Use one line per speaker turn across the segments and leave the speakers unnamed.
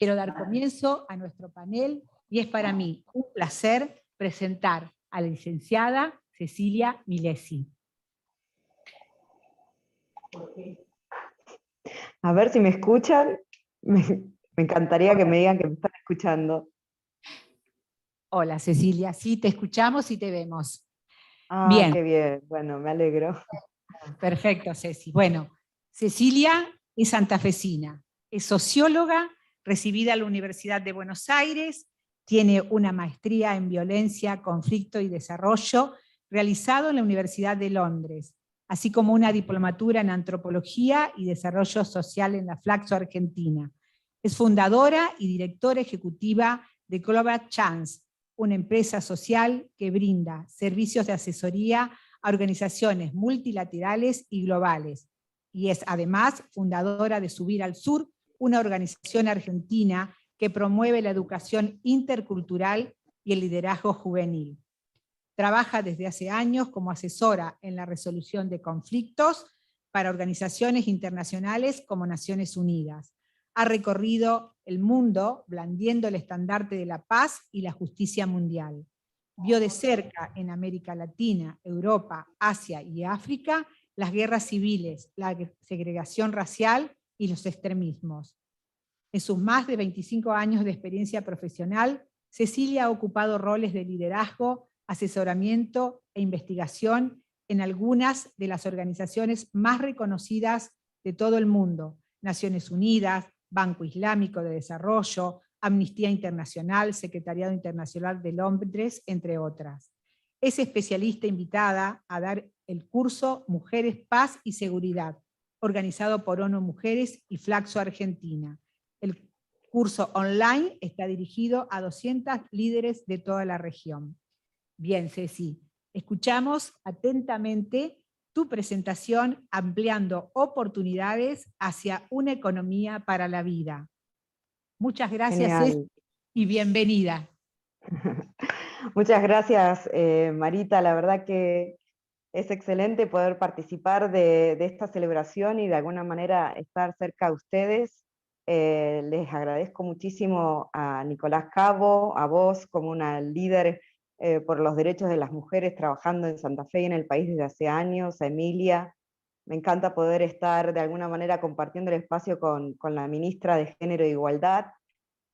Quiero dar comienzo a nuestro panel y es para mí un placer presentar a la licenciada Cecilia Milesi.
A ver si me escuchan. Me encantaría que me digan que me están escuchando.
Hola Cecilia, sí, te escuchamos y te vemos.
Ah,
Bien.
qué bien, bueno, me alegro.
Perfecto, Ceci. Bueno, Cecilia es santafesina, es socióloga, recibida en la Universidad de Buenos Aires, tiene una maestría en violencia, conflicto y desarrollo realizado en la Universidad de Londres, así como una diplomatura en antropología y desarrollo social en la Flaxo, Argentina. Es fundadora y directora ejecutiva de Global Chance, una empresa social que brinda servicios de asesoría a organizaciones multilaterales y globales, y es además fundadora de Subir al Sur, una organización argentina que promueve la educación intercultural y el liderazgo juvenil. Trabaja desde hace años como asesora en la resolución de conflictos para organizaciones internacionales como Naciones Unidas. Ha recorrido el mundo blandiendo el estandarte de la paz y la justicia mundial. Vio de cerca en América Latina, Europa, Asia y África las guerras civiles, la segregación racial y los extremismos. En sus más de 25 años de experiencia profesional, Cecilia ha ocupado roles de liderazgo, asesoramiento e investigación en algunas de las organizaciones más reconocidas de todo el mundo: Naciones Unidas, Banco Islámico de Desarrollo, Amnistía Internacional, Secretariado Internacional de Londres, entre otras. Es especialista invitada a dar el curso Mujeres, Paz y Seguridad, organizado por ONU Mujeres y Flaxo Argentina. El curso online está dirigido a 200 líderes de toda la región. Bien, Ceci, escuchamos atentamente tu presentación ampliando oportunidades hacia una economía para la vida. Muchas gracias,
Genial.
Ceci, y bienvenida.
Muchas gracias, Marita. La verdad que es excelente poder participar de esta celebración y de alguna manera estar cerca de ustedes. Les agradezco muchísimo a Nicolás Cabo, a vos como una líder por los derechos de las mujeres trabajando en Santa Fe y en el país desde hace años, a Emilia. Me encanta poder estar de alguna manera compartiendo el espacio con la ministra de Género e Igualdad.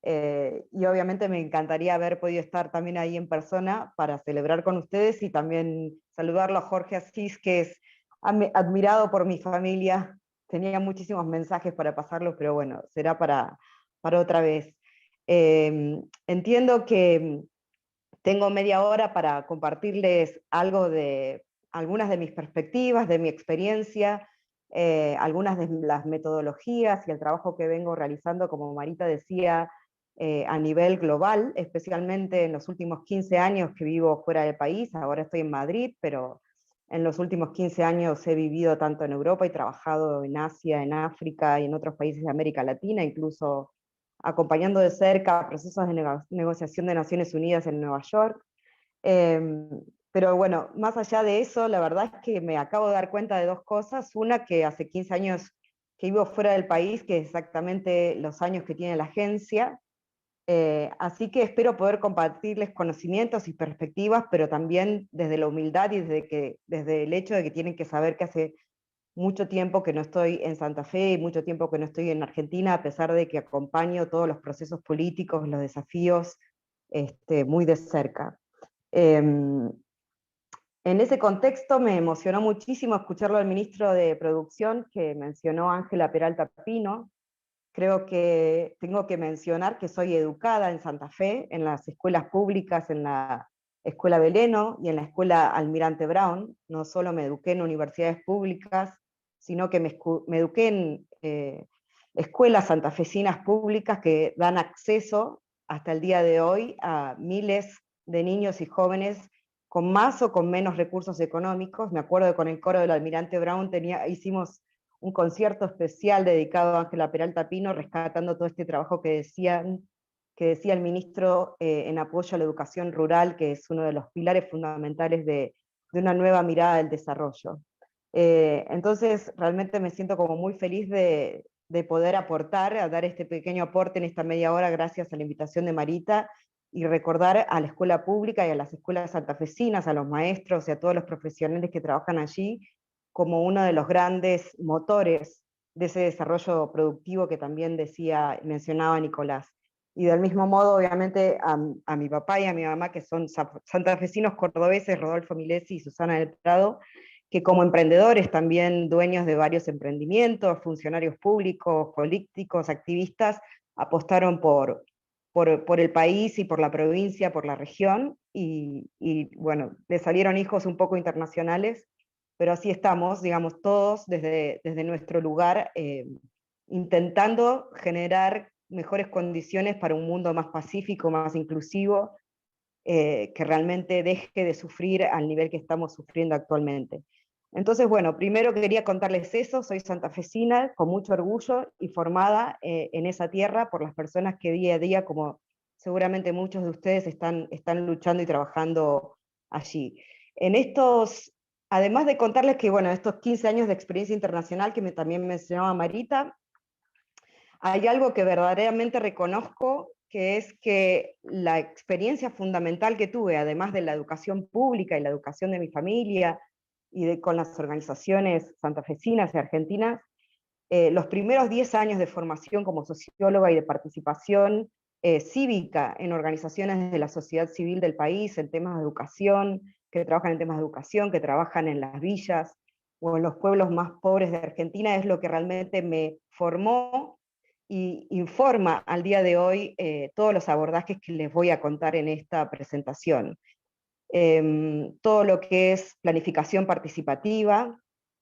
Y obviamente me encantaría haber podido estar también ahí en persona para celebrar con ustedes y también saludarlo a Jorge Asís, que es admirado por mi familia. Tenía muchísimos mensajes para pasarlos, pero bueno, será para otra vez. Entiendo que tengo media hora para compartirles algo de algunas de mis perspectivas, de mi experiencia, algunas de las metodologías y el trabajo que vengo realizando, como Marita decía, a nivel global, especialmente en los últimos 15 años que vivo fuera del país. Ahora estoy en Madrid, pero en los últimos 15 años he vivido tanto en Europa y trabajado en Asia, en África y en otros países de América Latina, incluso acompañando de cerca procesos de negociación de Naciones Unidas en Nueva York. Pero bueno, más allá de eso, la verdad es que me acabo de dar cuenta de dos cosas. Una, que hace 15 años que vivo fuera del país, que es exactamente los años que tiene la agencia. Así que espero poder compartirles conocimientos y perspectivas, pero también desde la humildad y desde el hecho de que tienen que saber que hace mucho tiempo que no estoy en Santa Fe y mucho tiempo que no estoy en Argentina, a pesar de que acompaño todos los procesos políticos, los desafíos, muy de cerca. En ese contexto me emocionó muchísimo escucharlo al ministro de Producción, que mencionó a Ángela Peralta Pino. Creo que tengo que mencionar que soy educada en Santa Fe, en las escuelas públicas, en la Escuela Beleno y en la Escuela Almirante Brown. No solo me eduqué en universidades públicas, sino que me eduqué en escuelas santafesinas públicas que dan acceso hasta el día de hoy a miles de niños y jóvenes con más o con menos recursos económicos. Me acuerdo que con el coro del Almirante Brown hicimos un concierto especial dedicado a Ángela Peralta Pino, rescatando todo este trabajo que decía el ministro en apoyo a la educación rural, que es uno de los pilares fundamentales de una nueva mirada del desarrollo. Entonces realmente me siento como muy feliz de de poder aportar, a dar este pequeño aporte en esta media hora gracias a la invitación de Marita, y recordar a la escuela pública y a las escuelas santafesinas, a los maestros y a todos los profesionales que trabajan allí, como uno de los grandes motores de ese desarrollo productivo que también mencionaba Nicolás. Y del mismo modo, obviamente, a mi papá y a mi mamá, que son santafesinos cordobeses, Rodolfo Milesi y Susana del Prado, que como emprendedores, también dueños de varios emprendimientos, funcionarios públicos, políticos, activistas, apostaron por el país y por la provincia, por la región, y bueno, le salieron hijos un poco internacionales, pero así estamos, digamos, todos desde nuestro lugar, intentando generar mejores condiciones para un mundo más pacífico, más inclusivo, que realmente deje de sufrir al nivel que estamos sufriendo actualmente. Entonces, bueno, primero quería contarles eso, soy santafesina, con mucho orgullo, y formada en esa tierra por las personas que día a día, como seguramente muchos de ustedes, están luchando y trabajando allí. En estos, además de contarles que, bueno, estos 15 años de experiencia internacional que también mencionaba Marita, hay algo que verdaderamente reconozco, que es que la experiencia fundamental que tuve, además de la educación pública y la educación de mi familia, y con las organizaciones santafesinas y argentinas, los primeros 10 años de formación como socióloga y de participación cívica en organizaciones de la sociedad civil del país, en temas de educación, que trabajan en temas de educación, que trabajan en las villas o en los pueblos más pobres de Argentina, es lo que realmente me formó y informa al día de hoy todos los abordajes que les voy a contar en esta presentación. Todo lo que es planificación participativa,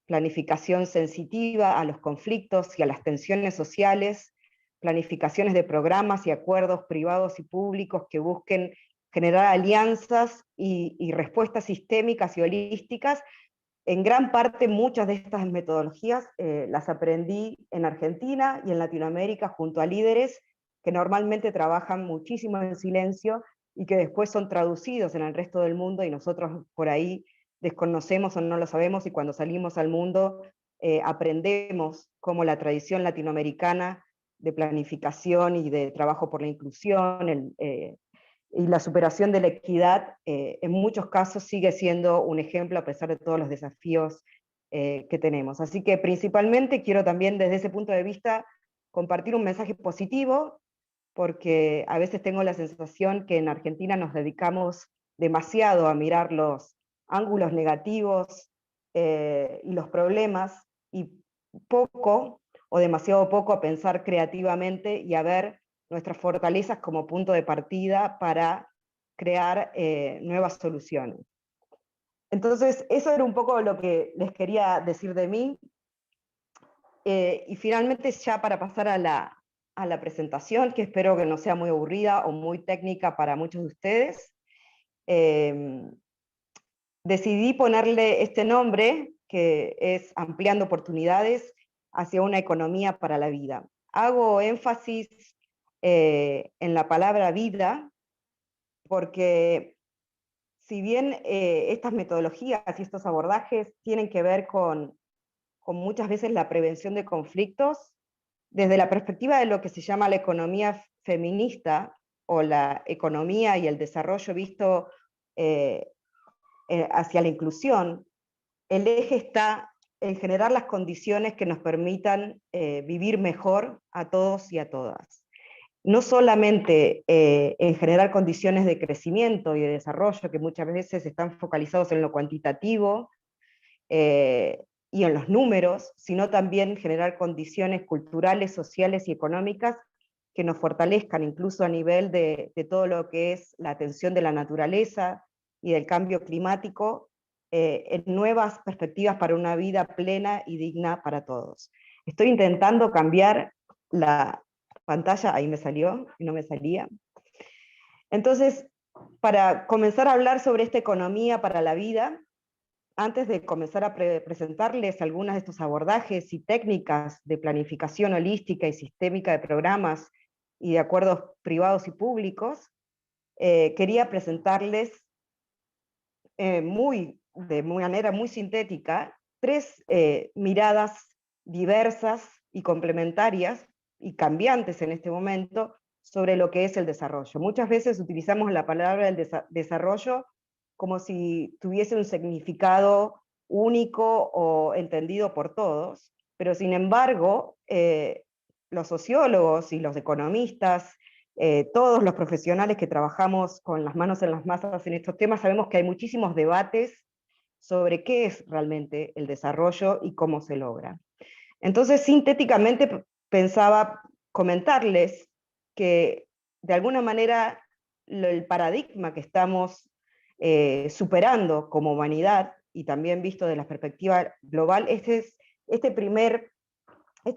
planificación sensitiva a los conflictos y a las tensiones sociales, planificaciones de programas y acuerdos privados y públicos que busquen generar alianzas y respuestas sistémicas y holísticas. En gran parte, muchas de estas metodologías las aprendí en Argentina y en Latinoamérica junto a líderes que normalmente trabajan muchísimo en silencio y que después son traducidos en el resto del mundo, y nosotros por ahí desconocemos o no lo sabemos, y cuando salimos al mundo aprendemos cómo la tradición latinoamericana de planificación y de trabajo por la inclusión, y la superación de la equidad, en muchos casos sigue siendo un ejemplo a pesar de todos los desafíos que tenemos. Así que principalmente quiero también desde ese punto de vista compartir un mensaje positivo, porque a veces tengo la sensación que en Argentina nos dedicamos demasiado a mirar los ángulos negativos y los problemas, y poco o demasiado poco a pensar creativamente y a ver nuestras fortalezas como punto de partida para crear nuevas soluciones. Entonces, eso era un poco lo que les quería decir de mí. Y finalmente, ya para pasar a la presentación, que espero que no sea muy aburrida o muy técnica para muchos de ustedes, decidí ponerle este nombre, que es Ampliando Oportunidades hacia una economía para la vida. Hago énfasis en la palabra vida, porque si bien estas metodologías y estos abordajes tienen que ver con muchas veces la prevención de conflictos, desde la perspectiva de lo que se llama la economía feminista, o la economía y el desarrollo visto hacia la inclusión, el eje está en generar las condiciones que nos permitan vivir mejor a todos y a todas. No solamente en generar condiciones de crecimiento y de desarrollo, que muchas veces están focalizados en lo cuantitativo y en los números, sino también generar condiciones culturales, sociales y económicas que nos fortalezcan, incluso a nivel de todo lo que es la atención de la naturaleza y del cambio climático, en nuevas perspectivas para una vida plena y digna para todos. Estoy intentando cambiar la pantalla, ahí me salió, y no me salía. Entonces, para comenzar a hablar sobre esta economía para la vida, antes de comenzar a presentarles algunos de estos abordajes y técnicas de planificación holística y sistémica de programas y de acuerdos privados y públicos, quería presentarles de manera muy sintética 3 miradas diversas y complementarias y cambiantes en este momento sobre lo que es el desarrollo. Muchas veces utilizamos la palabra del desarrollo como si tuviese un significado único o entendido por todos, pero sin embargo, los sociólogos y los economistas, todos los profesionales que trabajamos con las manos en las masas en estos temas, sabemos que hay muchísimos debates sobre qué es realmente el desarrollo y cómo se logra. Entonces, sintéticamente, pensaba comentarles que, de alguna manera, el paradigma que estamos superando como humanidad, y también visto de la perspectiva global, esta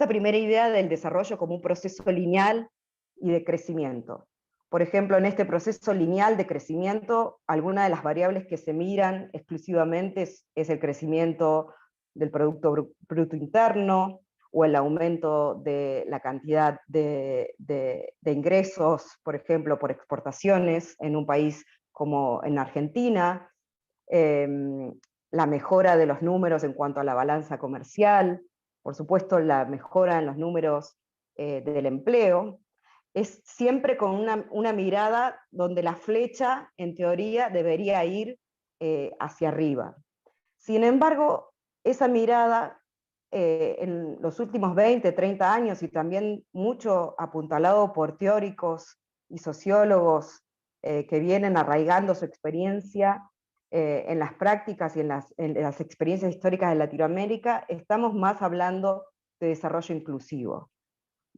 primera idea del desarrollo como un proceso lineal y de crecimiento. Por ejemplo, en este proceso lineal de crecimiento, alguna de las variables que se miran exclusivamente es el crecimiento del Producto Bruto Interno, o el aumento de la cantidad de ingresos, por ejemplo, por exportaciones en un país como en Argentina, la mejora de los números en cuanto a la balanza comercial, por supuesto la mejora en los números del empleo, es siempre con una mirada donde la flecha, en teoría, debería ir hacia arriba. Sin embargo, esa mirada en los últimos 20, 30 años, y también mucho apuntalado por teóricos y sociólogos que vienen arraigando su experiencia en las prácticas y en las experiencias históricas de Latinoamérica, estamos más hablando de desarrollo inclusivo.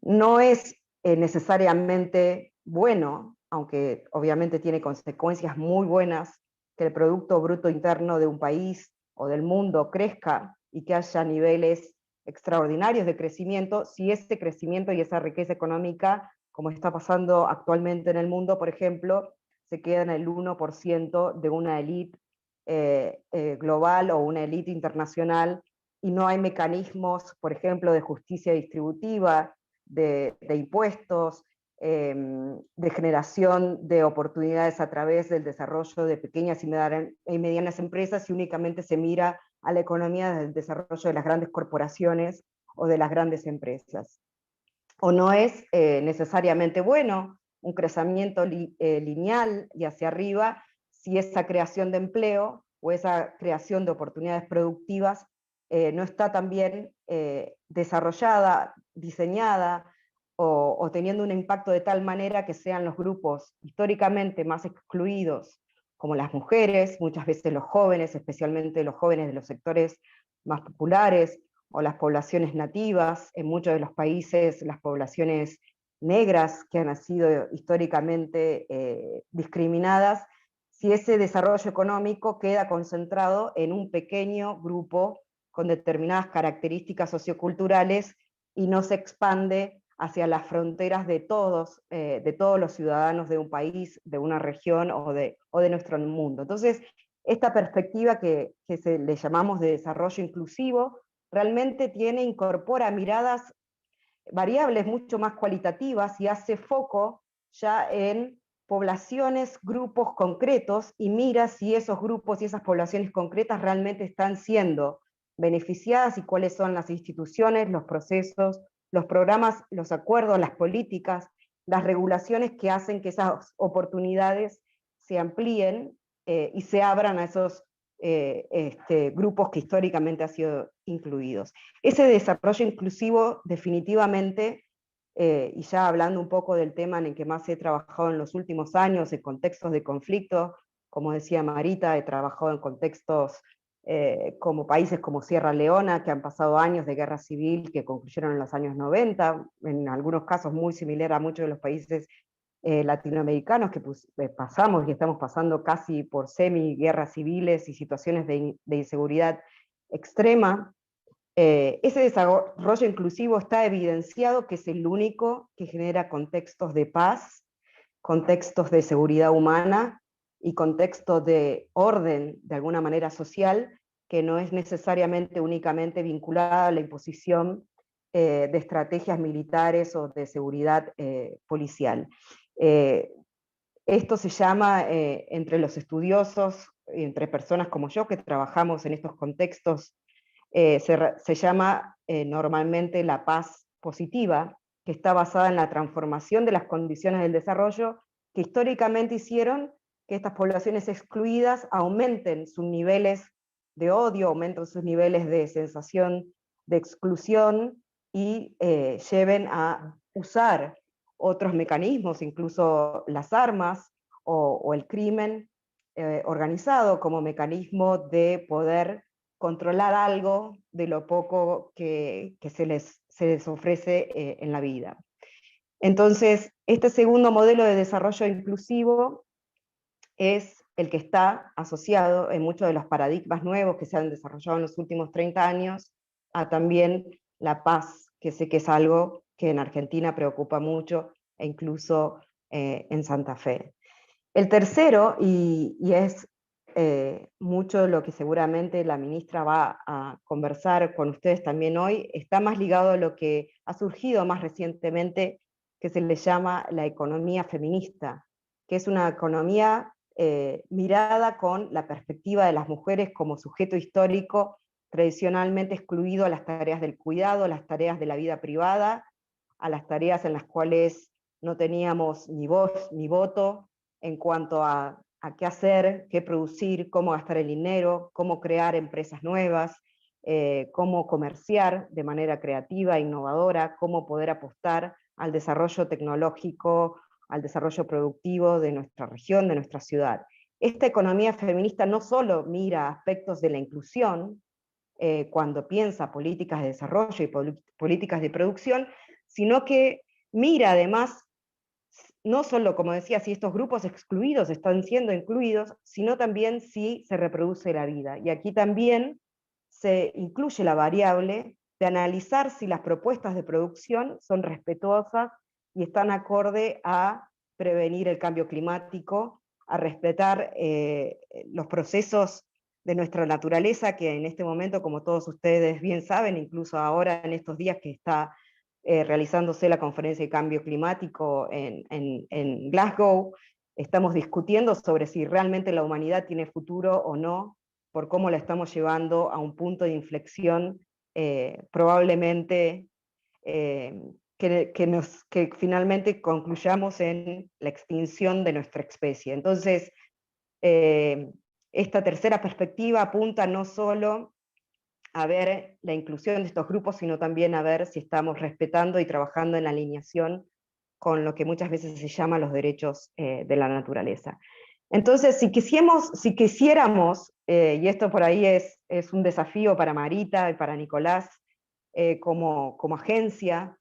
No es necesariamente bueno, aunque obviamente tiene consecuencias muy buenas, que el Producto Bruto Interno de un país o del mundo crezca y que haya niveles extraordinarios de crecimiento, si ese crecimiento y esa riqueza económica, como está pasando actualmente en el mundo, por ejemplo, se queda en el 1% de una élite global o una élite internacional, y no hay mecanismos, por ejemplo, de justicia distributiva, de impuestos, de generación de oportunidades a través del desarrollo de pequeñas y medianas empresas, y únicamente se mira a la economía desde el desarrollo de las grandes corporaciones o de las grandes empresas. O no es necesariamente bueno un crecimiento lineal y hacia arriba si esa creación de empleo o esa creación de oportunidades productivas no está también desarrollada, diseñada, o teniendo un impacto de tal manera que sean los grupos históricamente más excluidos, como las mujeres, muchas veces los jóvenes, especialmente los jóvenes de los sectores más populares, o las poblaciones nativas, en muchos de los países las poblaciones negras que han sido históricamente discriminadas, si ese desarrollo económico queda concentrado en un pequeño grupo con determinadas características socioculturales y no se expande hacia las fronteras de todos los ciudadanos de un país, de una región o de nuestro mundo. Entonces, esta perspectiva que le llamamos de desarrollo inclusivo, realmente incorpora miradas variables mucho más cualitativas y hace foco ya en poblaciones, grupos concretos, y mira si esos grupos y esas poblaciones concretas realmente están siendo beneficiadas y cuáles son las instituciones, los procesos, los programas, los acuerdos, las políticas, las regulaciones que hacen que esas oportunidades se amplíen y se abran a esos grupos que históricamente han sido incluidos. Ese desarrollo inclusivo definitivamente, y ya hablando un poco del tema en el que más he trabajado en los últimos años, en contextos de conflicto, como decía Marita, he trabajado en contextos como países como Sierra Leona, que han pasado años de guerra civil que concluyeron en los años 90, en algunos casos muy similar a muchos de los países latinoamericanos que pasamos y estamos pasando casi por semi-guerras civiles y situaciones de inseguridad extrema. Ese desarrollo inclusivo está evidenciado que es el único que genera contextos de paz, contextos de seguridad humana y contextos de orden, de alguna manera social, que no es necesariamente únicamente vinculada a la imposición de estrategias militares o de seguridad policial. Esto se llama, entre los estudiosos, entre personas como yo que trabajamos en estos contextos, se llama normalmente la paz positiva, que está basada en la transformación de las condiciones del desarrollo, que históricamente hicieron que estas poblaciones excluidas aumenten sus niveles de odio, aumenten sus niveles de sensación de exclusión y lleven a usar otros mecanismos, incluso las armas o el crimen organizado como mecanismo de poder controlar algo de lo poco que se les ofrece en la vida. Entonces, este segundo modelo de desarrollo inclusivo es el que está asociado en muchos de los paradigmas nuevos que se han desarrollado en los últimos 30 años a también la paz, que sé que es algo que en Argentina preocupa mucho, e incluso en Santa Fe. El tercero, y es mucho de lo que seguramente la ministra va a conversar con ustedes también hoy, está más ligado a lo que ha surgido más recientemente, que se le llama la economía feminista, que es una economía mirada con la perspectiva de las mujeres como sujeto histórico tradicionalmente excluido a las tareas del cuidado, a las tareas de la vida privada, a las tareas en las cuales no teníamos ni voz ni voto en cuanto a qué hacer, qué producir, cómo gastar el dinero, cómo crear empresas nuevas, cómo comerciar de manera creativa, innovadora, cómo poder apostar al desarrollo tecnológico, al desarrollo productivo de nuestra región, de nuestra ciudad. Esta economía feminista no solo mira aspectos de la inclusión, cuando piensa políticas de desarrollo y políticas de producción, sino que mira además, no solo, como decía, si estos grupos excluidos están siendo incluidos, sino también si se reproduce la vida. Y aquí también se incluye la variable de analizar si las propuestas de producción son respetuosas y están acorde a prevenir el cambio climático, a respetar los procesos de nuestra naturaleza, que en este momento, como todos ustedes bien saben, incluso ahora en estos días que está realizándose la conferencia de cambio climático en Glasgow, estamos discutiendo sobre si realmente la humanidad tiene futuro o no, por cómo la estamos llevando a un punto de inflexión probablemente que finalmente concluyamos en la extinción de nuestra especie. Entonces, esta tercera perspectiva apunta no solo a ver la inclusión de estos grupos, sino también a ver si estamos respetando y trabajando en alineación con lo que muchas veces se llama los derechos de la naturaleza. Entonces, si quisiéramos, y esto por ahí es un desafío para Marita y para Nicolás como agencia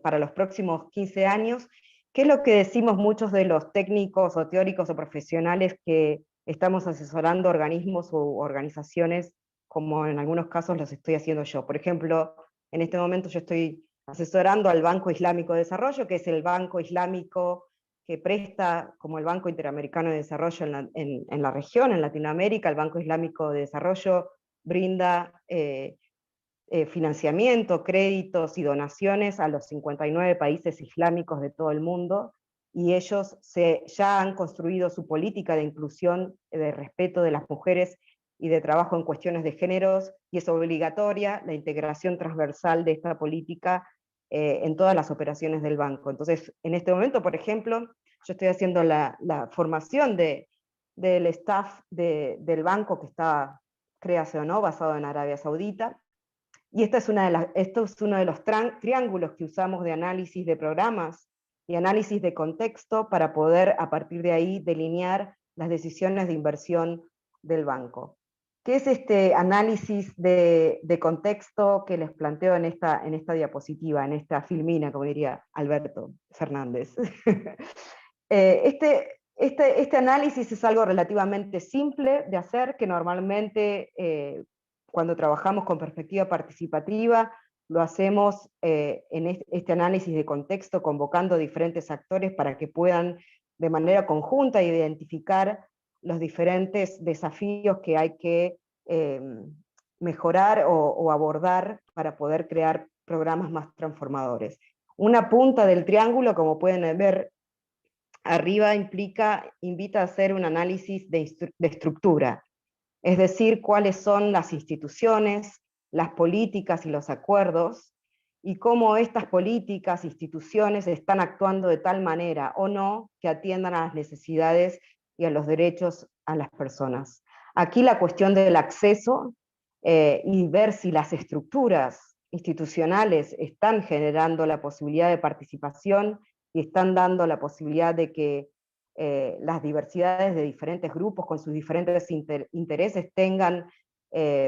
para los próximos 15 años, ¿qué es lo que decimos muchos de los técnicos o teóricos o profesionales que estamos asesorando organismos o organizaciones, como en algunos casos los estoy haciendo yo? Por ejemplo, en este momento yo estoy asesorando al Banco Islámico de Desarrollo, que es el banco islámico que presta como el Banco Interamericano de Desarrollo en la región, en Latinoamérica. El Banco Islámico de Desarrollo brinda financiamiento, créditos y donaciones a los 59 países islámicos de todo el mundo, y ellos ya han construido su política de inclusión, de respeto de las mujeres y de trabajo en cuestiones de géneros, y es obligatoria la integración transversal de esta política en todas las operaciones del banco. Entonces, en este momento, por ejemplo, yo estoy haciendo la formación del staff del banco que está, créase o no, basado en Arabia Saudita, y esto es uno de los triángulos que usamos de análisis de programas y análisis de contexto para poder a partir de ahí delinear las decisiones de inversión del banco. ¿Qué es este análisis de contexto que les planteo en esta diapositiva, en esta filmina, como diría Alberto Fernández? Este análisis es algo relativamente simple de hacer, que normalmente cuando trabajamos con perspectiva participativa lo hacemos en este análisis de contexto, convocando diferentes actores para que puedan de manera conjunta identificar los diferentes desafíos que hay que mejorar o abordar para poder crear programas más transformadores. Una punta del triángulo, como pueden ver arriba, invita a hacer un análisis de estructura, es decir, cuáles son las instituciones, las políticas y los acuerdos y cómo estas políticas, instituciones están actuando de tal manera o no que atiendan a las necesidades y a los derechos a las personas. Aquí la cuestión del acceso y ver si las estructuras institucionales están generando la posibilidad de participación y están dando la posibilidad de que las diversidades de diferentes grupos con sus diferentes intereses tengan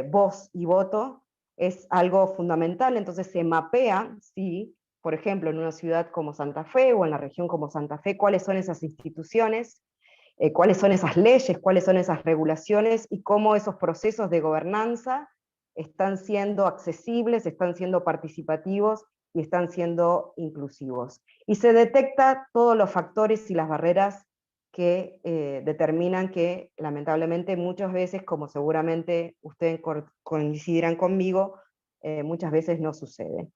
voz y voto, es algo fundamental. Entonces se mapea, sí, por ejemplo, en una ciudad como Santa Fe o en la región como Santa Fe, cuáles son esas instituciones, cuáles son esas leyes, cuáles son esas regulaciones y cómo esos procesos de gobernanza están siendo accesibles, están siendo participativos y están siendo inclusivos. Y se detecta todos los factores y las barreras que determinan que, lamentablemente, muchas veces, como seguramente ustedes coincidirán conmigo, muchas veces no sucede.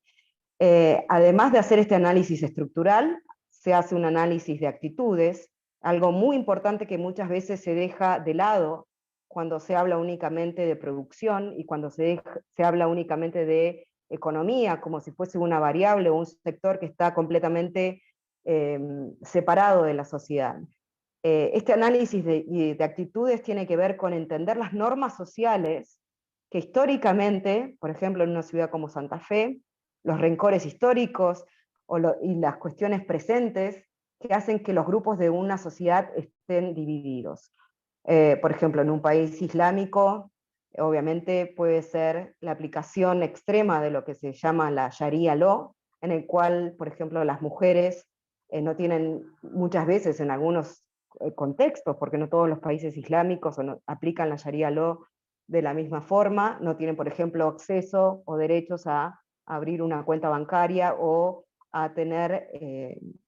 Además de hacer este análisis estructural, se hace un análisis de actitudes, algo muy importante que muchas veces se deja de lado cuando se habla únicamente de producción y cuando se habla únicamente de economía, como si fuese una variable o un sector que está completamente separado de la sociedad. Este análisis de actitudes tiene que ver con entender las normas sociales que históricamente, por ejemplo en una ciudad como Santa Fe, los rencores históricos y las cuestiones presentes que hacen que los grupos de una sociedad estén divididos. Por ejemplo, en un país islámico, obviamente puede ser la aplicación extrema de lo que se llama la Sharia Law, en el cual, por ejemplo, las mujeres no tienen muchas veces en algunos contextos, porque no todos los países islámicos aplican la Sharia Law de la misma forma, no tienen, por ejemplo, acceso o derechos a abrir una cuenta bancaria o a tener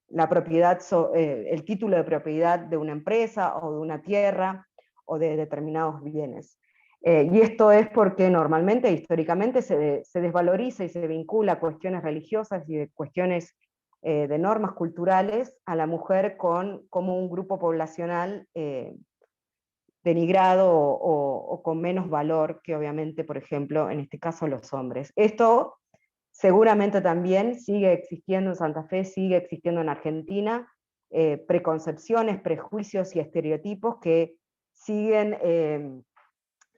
la propiedad, el título de propiedad de una empresa o de una tierra o de determinados bienes. Y esto es porque normalmente, históricamente, se desvaloriza y se vincula a cuestiones religiosas y de cuestiones de normas culturales a la mujer como un grupo poblacional denigrado o con menos valor que obviamente, por ejemplo, en este caso los hombres. Esto seguramente también sigue existiendo en Santa Fe, sigue existiendo en Argentina, preconcepciones, prejuicios y estereotipos que siguen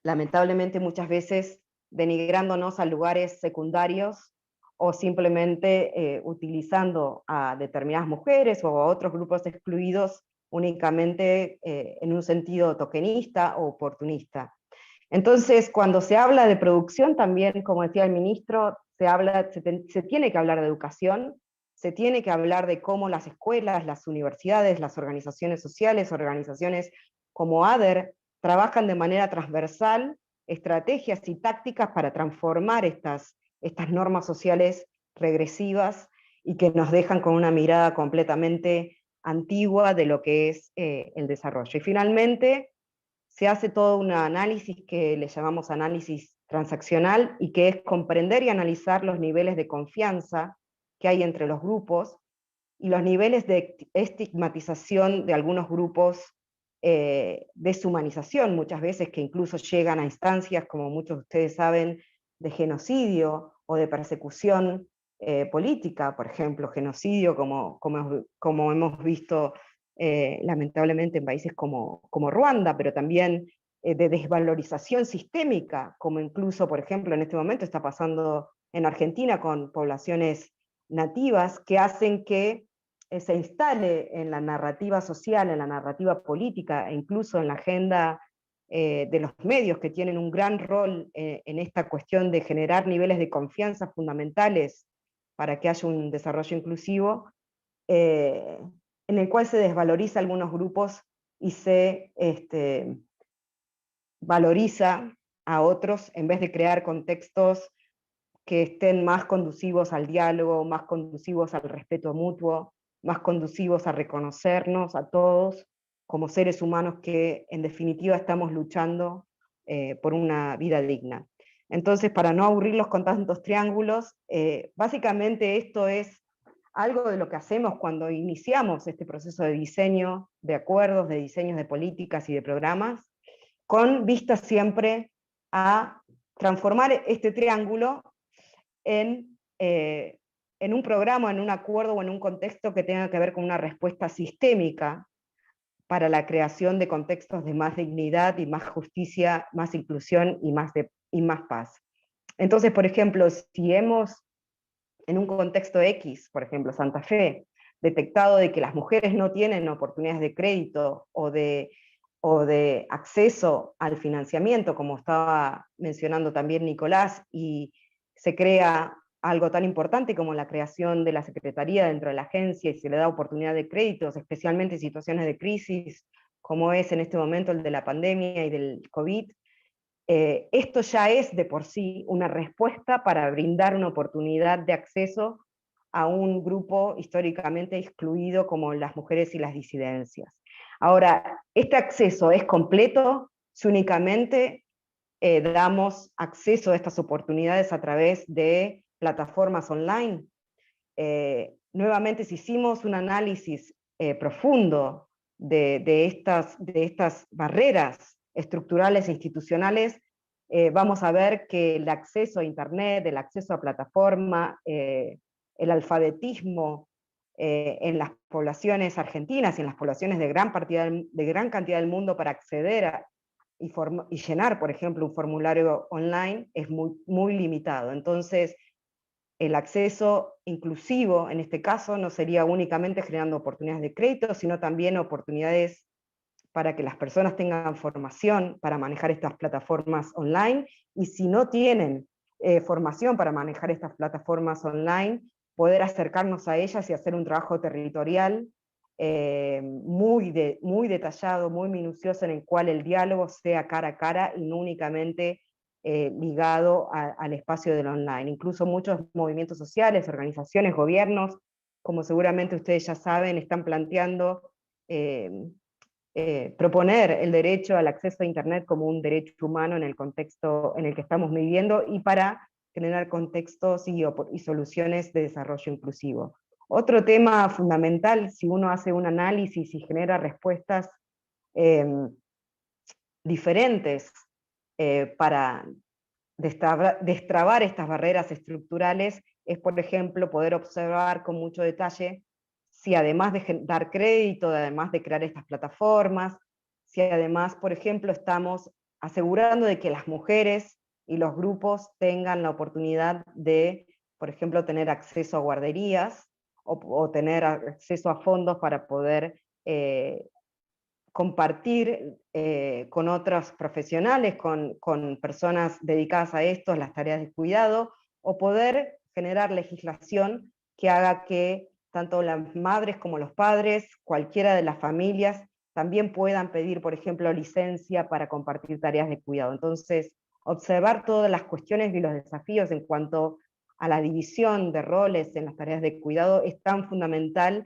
lamentablemente muchas veces denigrándonos a lugares secundarios o simplemente utilizando a determinadas mujeres o a otros grupos excluidos únicamente en un sentido tokenista o oportunista. Entonces, cuando se habla de producción, también, como decía el ministro, se tiene que hablar de educación, se tiene que hablar de cómo las escuelas, las universidades, las organizaciones sociales, organizaciones como ADER, trabajan de manera transversal estrategias y tácticas para transformar estas normas sociales regresivas y que nos dejan con una mirada completamente antigua de lo que es el desarrollo. Y finalmente, se hace todo un análisis que le llamamos análisis transaccional y que es comprender y analizar los niveles de confianza que hay entre los grupos y los niveles de estigmatización de algunos grupos, deshumanización muchas veces, que incluso llegan a instancias, como muchos de ustedes saben, de genocidio o de persecución política, por ejemplo, genocidio como hemos visto lamentablemente en países como Ruanda, pero también de desvalorización sistémica, como incluso, por ejemplo, en este momento está pasando en Argentina con poblaciones nativas que hacen que se instale en la narrativa social, en la narrativa política e incluso en la agenda de los medios, que tienen un gran rol en esta cuestión de generar niveles de confianza fundamentales para que haya un desarrollo inclusivo, en el cual se desvaloriza algunos grupos y se valoriza a otros en vez de crear contextos que estén más conducivos al diálogo, más conducivos al respeto mutuo, más conducivos a reconocernos a todos como seres humanos que en definitiva estamos luchando por una vida digna. Entonces, para no aburrirlos con tantos triángulos, básicamente esto es algo de lo que hacemos cuando iniciamos este proceso de diseño de acuerdos, de diseños de políticas y de programas, con vista siempre a transformar este triángulo en en un programa, en un acuerdo o en un contexto que tenga que ver con una respuesta sistémica para la creación de contextos de más dignidad y más justicia, más inclusión y más paz. Entonces, por ejemplo, si hemos, en un contexto X, por ejemplo, Santa Fe, detectado de que las mujeres no tienen oportunidades de crédito o de acceso al financiamiento, como estaba mencionando también Nicolás, y se crea algo tan importante como la creación de la Secretaría dentro de la agencia y se le da oportunidad de créditos, especialmente en situaciones de crisis, como es en este momento el de la pandemia y del COVID, esto ya es de por sí una respuesta para brindar una oportunidad de acceso a un grupo históricamente excluido como las mujeres y las disidencias. Ahora, este acceso es completo si únicamente damos acceso a estas oportunidades a través de plataformas online. Nuevamente, si hicimos un análisis profundo de estas barreras estructurales e institucionales, vamos a ver que el acceso a Internet, el acceso a plataforma, el alfabetismo en las poblaciones argentinas y en las poblaciones de gran cantidad del mundo para acceder y llenar, por ejemplo, un formulario online es muy limitado. Entonces, el acceso inclusivo, en este caso, no sería únicamente generando oportunidades de crédito, sino también oportunidades para que las personas tengan formación para manejar estas plataformas online, y si no tienen formación para manejar estas plataformas online, poder acercarnos a ellas y hacer un trabajo territorial muy detallado, muy minucioso, en el cual el diálogo sea cara a cara y no únicamente ligado al espacio del online. Incluso muchos movimientos sociales, organizaciones, gobiernos, como seguramente ustedes ya saben, están planteando proponer el derecho al acceso a Internet como un derecho humano en el contexto en el que estamos viviendo y para generar contextos y soluciones de desarrollo inclusivo. Otro tema fundamental, si uno hace un análisis y genera respuestas diferentes para destrabar estas barreras estructurales, es, por ejemplo, poder observar con mucho detalle si además de dar crédito, además de crear estas plataformas, si además, por ejemplo, estamos asegurando de que las mujeres y los grupos tengan la oportunidad de, por ejemplo, tener acceso a guarderías o tener acceso a fondos para poder compartir con otros profesionales, con personas dedicadas a esto, las tareas de cuidado, o poder generar legislación que haga que tanto las madres como los padres, cualquiera de las familias, también puedan pedir, por ejemplo, licencia para compartir tareas de cuidado. Entonces, observar todas las cuestiones y los desafíos en cuanto a la división de roles en las tareas de cuidado es tan fundamental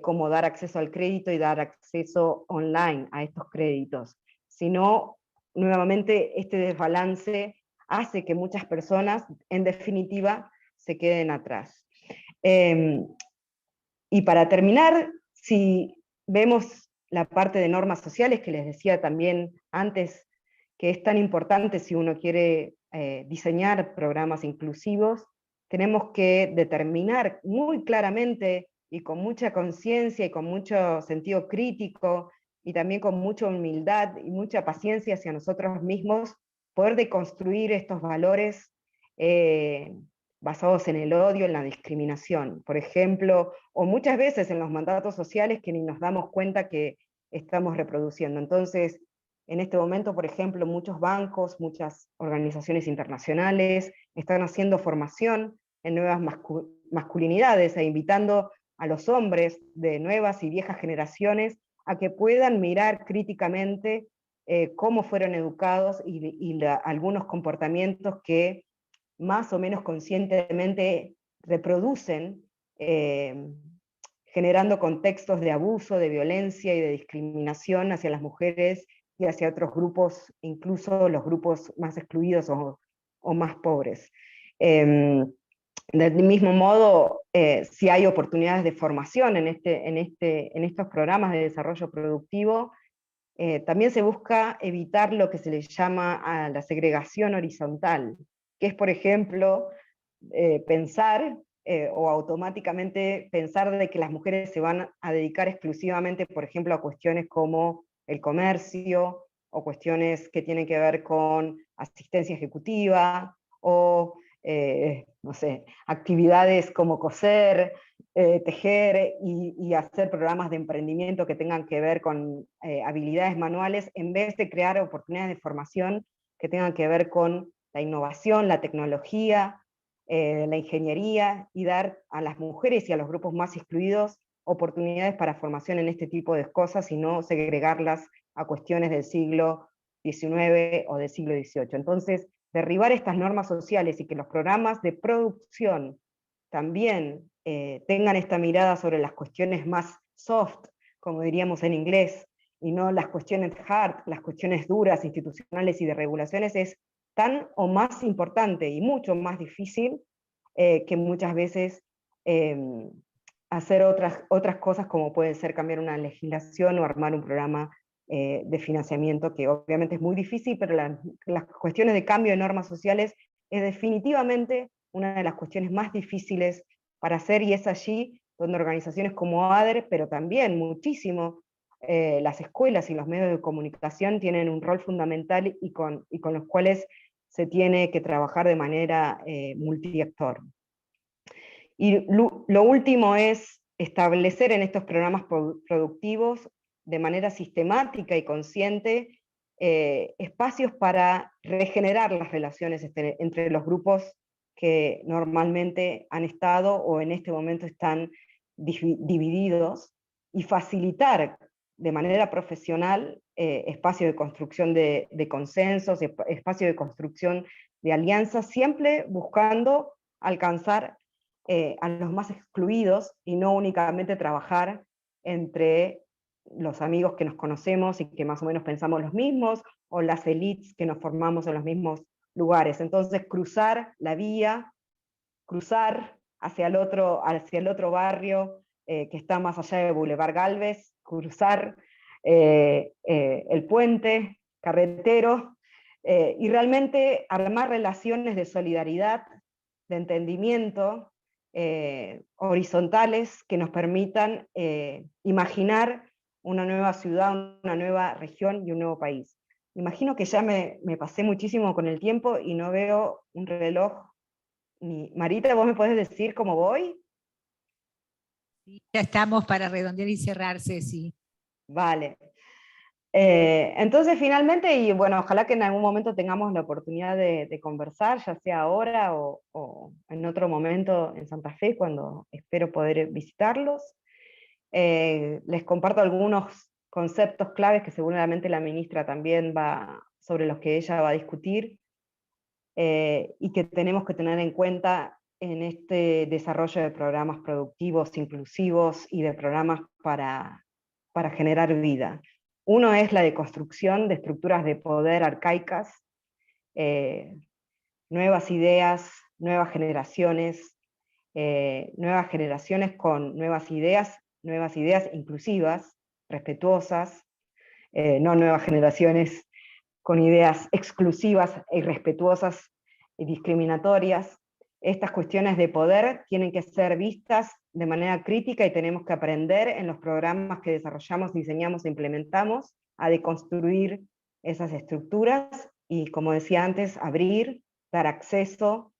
como dar acceso al crédito y dar acceso online a estos créditos. Si no, nuevamente este desbalance hace que muchas personas, en definitiva, se queden atrás. Y para terminar, si vemos la parte de normas sociales, que les decía también antes, que es tan importante si uno quiere diseñar programas inclusivos, tenemos que determinar muy claramente y con mucha conciencia y con mucho sentido crítico y también con mucha humildad y mucha paciencia hacia nosotros mismos, poder deconstruir estos valores basados en el odio, en la discriminación, por ejemplo, o muchas veces en los mandatos sociales que ni nos damos cuenta que estamos reproduciendo. Entonces, en este momento, por ejemplo, muchos bancos, muchas organizaciones internacionales están haciendo formación en nuevas masculinidades e invitando a los hombres de nuevas y viejas generaciones a que puedan mirar críticamente cómo fueron educados y algunos comportamientos que más o menos conscientemente reproducen, generando contextos de abuso, de violencia y de discriminación hacia las mujeres y hacia otros grupos, incluso los grupos más excluidos o más pobres. Del mismo modo, si hay oportunidades de formación en estos programas de desarrollo productivo, también se busca evitar lo que se le llama a la segregación horizontal, que es, por ejemplo, pensar o automáticamente pensar de que las mujeres se van a dedicar exclusivamente, por ejemplo, a cuestiones como el comercio, o cuestiones que tienen que ver con asistencia ejecutiva, o no sé, actividades como coser, tejer y hacer programas de emprendimiento que tengan que ver con habilidades manuales, en vez de crear oportunidades de formación que tengan que ver con la innovación, la tecnología, la ingeniería, y dar a las mujeres y a los grupos más excluidos oportunidades para formación en este tipo de cosas, y no segregarlas a cuestiones del siglo XIX o del siglo XVIII. Entonces, derribar estas normas sociales y que los programas de producción también tengan esta mirada sobre las cuestiones más soft, como diríamos en inglés, y no las cuestiones hard, las cuestiones duras, institucionales y de regulaciones, es tan o más importante y mucho más difícil que muchas veces hacer otras cosas, como puede ser cambiar una legislación o armar un programa de financiamiento, que obviamente es muy difícil, pero las cuestiones de cambio de normas sociales es definitivamente una de las cuestiones más difíciles para hacer, y es allí donde organizaciones como ADER, pero también muchísimo las escuelas y los medios de comunicación tienen un rol fundamental, y con los cuales se tiene que trabajar de manera multiactor. Y lo último es establecer en estos programas productivos de manera sistemática y consciente espacios para regenerar las relaciones entre los grupos que normalmente han estado o en este momento están divididos, y facilitar de manera profesional espacios de construcción de consensos, espacios de construcción de alianzas, siempre buscando alcanzar a los más excluidos, y no únicamente trabajar entre los amigos que nos conocemos y que más o menos pensamos los mismos, o las élites que nos formamos en los mismos lugares. Entonces, cruzar la vía, cruzar hacia el otro barrio que está más allá de Boulevard Galvez, cruzar el puente carretero, y realmente armar relaciones de solidaridad, de entendimiento, horizontales, que nos permitan imaginar una nueva ciudad, una nueva región y un nuevo país. Imagino que ya me pasé muchísimo con el tiempo y no veo un reloj. Marita, ¿vos me podés decir cómo voy?
Ya estamos para redondear y cerrar, Ceci.
Vale. Entonces, finalmente, y bueno, ojalá que en algún momento tengamos la oportunidad de conversar, ya sea ahora o en otro momento en Santa Fe, cuando espero poder visitarlos. Les comparto algunos conceptos claves que seguramente la ministra también sobre los que ella va a discutir, y que tenemos que tener en cuenta en este desarrollo de programas productivos, inclusivos, y de programas para generar vida. Uno es la deconstrucción de estructuras de poder arcaicas, nuevas ideas, nuevas generaciones con nuevas ideas inclusivas, respetuosas, no nuevas generaciones con ideas exclusivas e irrespetuosas y discriminatorias. Estas cuestiones de poder tienen que ser vistas de manera crítica, y tenemos que aprender en los programas que desarrollamos, diseñamos e implementamos a deconstruir esas estructuras, y, como decía antes, abrir, dar acceso,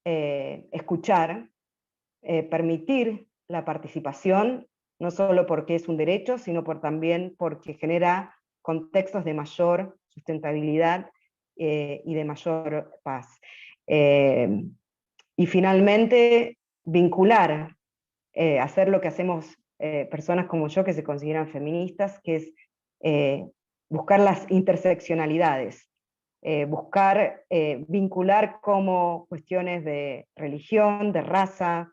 escuchar, permitir la participación, no solo porque es un derecho, sino también porque genera contextos de mayor sustentabilidad y de mayor paz. Y finalmente, vincular, hacer lo que hacemos personas como yo que se consideran feministas, que es buscar las interseccionalidades, buscar vincular como cuestiones de religión, de raza,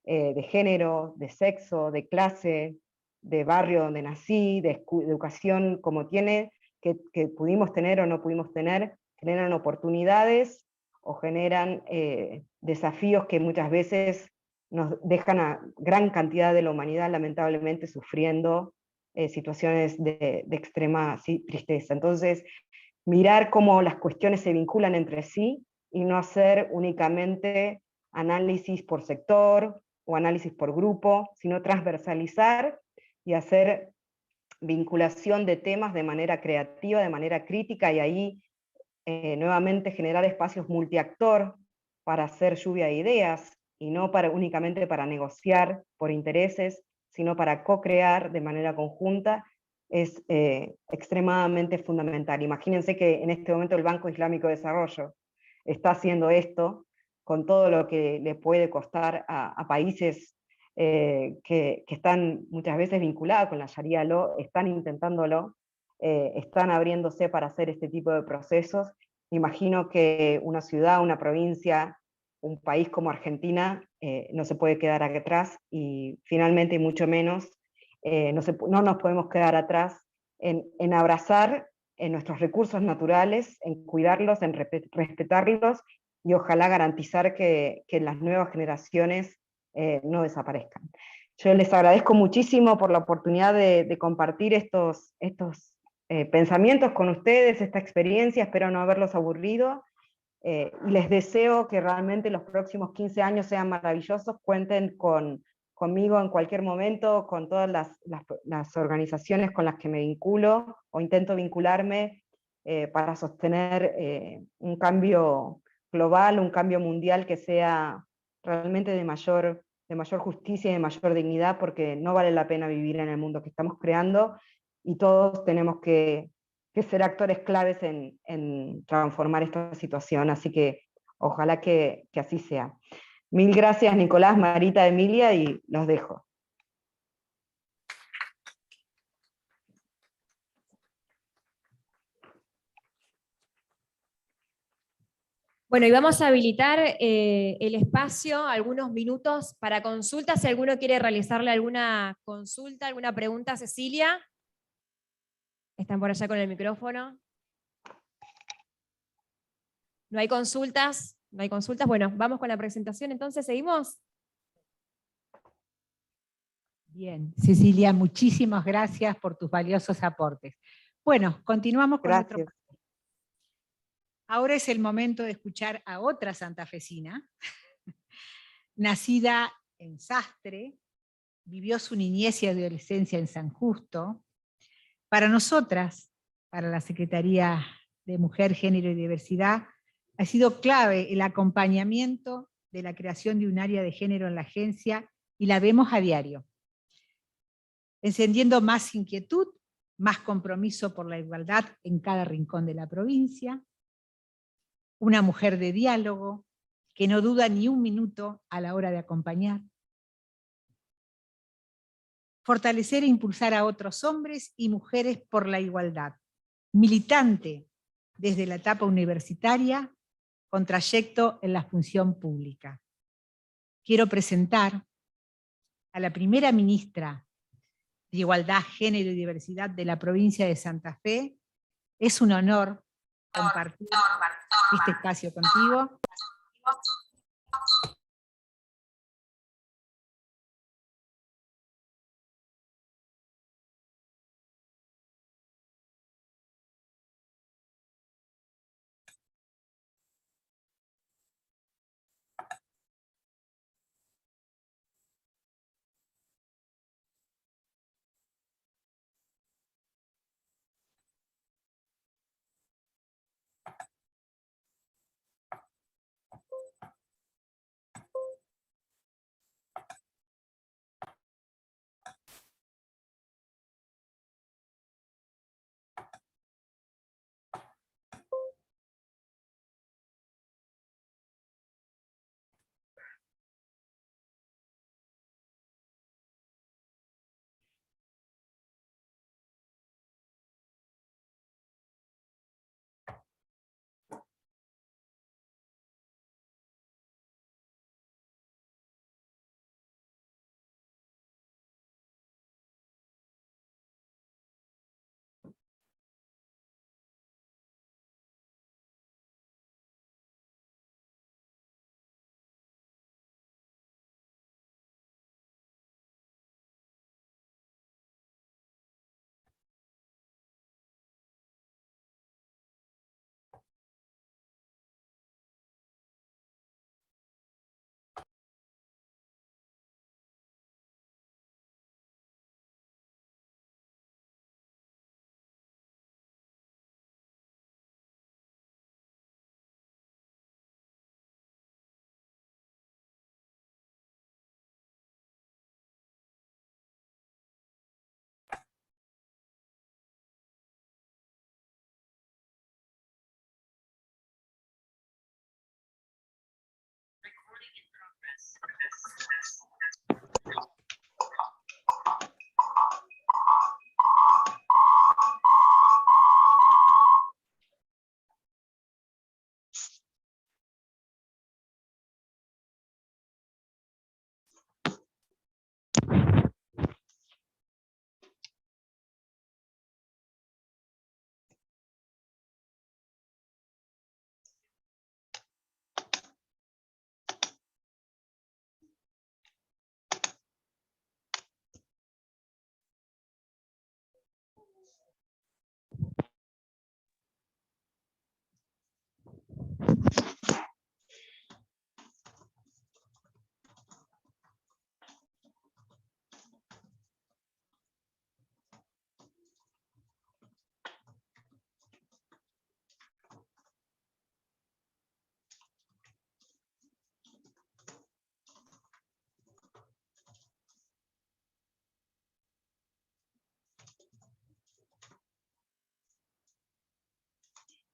de género, de sexo, de clase, de barrio donde nací, de educación como que pudimos tener o no pudimos tener, generan oportunidades o generan desafíos que muchas veces nos dejan a gran cantidad de la humanidad lamentablemente sufriendo situaciones de extrema tristeza. Entonces, mirar cómo las cuestiones se vinculan entre sí, y no hacer únicamente análisis por sector o análisis por grupo, sino transversalizar y hacer vinculación de temas de manera creativa, de manera crítica, y ahí nuevamente generar espacios multiactor para hacer lluvia de ideas, y no únicamente para negociar por intereses, sino para co-crear de manera conjunta, es extremadamente fundamental. Imagínense que en este momento el Banco Islámico de Desarrollo está haciendo esto, con todo lo que le puede costar a países que están muchas veces vinculados con la Sharia law, están intentándolo, están abriéndose para hacer este tipo de procesos. Imagino que una ciudad, una provincia, un país como Argentina no se puede quedar atrás, y finalmente, y mucho menos, no nos podemos quedar atrás en abrazar en nuestros recursos naturales, en cuidarlos, en respetarlos, y ojalá garantizar que las nuevas generaciones no desaparezcan. Yo les agradezco muchísimo por la oportunidad de compartir estos pensamientos con ustedes, esta experiencia, espero no haberlos aburrido, y les deseo que realmente los próximos 15 años sean maravillosos, cuenten conmigo en cualquier momento, con todas las organizaciones con las que me vinculo, o intento vincularme, para sostener un cambio global, un cambio mundial que sea realmente de mayor justicia y de mayor dignidad, porque no vale la pena vivir en el mundo que estamos creando, y todos tenemos que ser actores claves en transformar esta situación, así que ojalá que así sea. Mil gracias, Nicolás, Marita, Emilia, y los dejo.
Bueno, y vamos a habilitar el espacio, algunos minutos para consultas. Si alguno quiere realizarle alguna consulta, alguna pregunta a Cecilia. Están por allá con el micrófono. ¿No hay consultas? ¿No hay consultas? Bueno, vamos con la presentación, entonces, ¿seguimos?
Bien, Cecilia, muchísimas gracias por tus valiosos aportes. Bueno, continuamos con nuestro... Ahora es el momento de escuchar a otra santafesina, nacida en Sastre, vivió su niñez y adolescencia en San Justo. Para nosotras, para la Secretaría de Mujer, Género y Diversidad, ha sido clave el acompañamiento de la creación de un área de género en la agencia, y la vemos a diario, encendiendo más inquietud, más compromiso por la igualdad en cada rincón de la provincia. Una mujer de diálogo, que no duda ni un minuto a la hora de acompañar. Fortalecer e impulsar a otros hombres y mujeres por la igualdad. Militante desde la etapa universitaria, con trayecto en la función pública. Quiero presentar a la primera ministra de Igualdad, Género y Diversidad de la provincia de Santa Fe. Es un honor compartir este espacio contigo.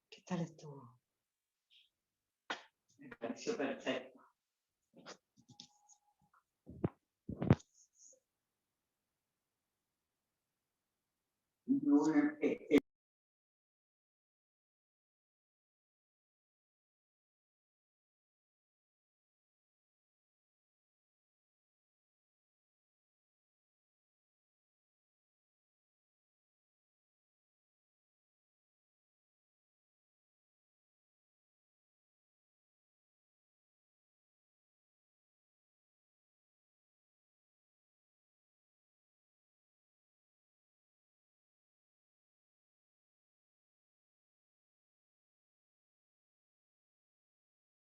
¿Qué tal estuvo?
Me pareció perfecto. Bueno,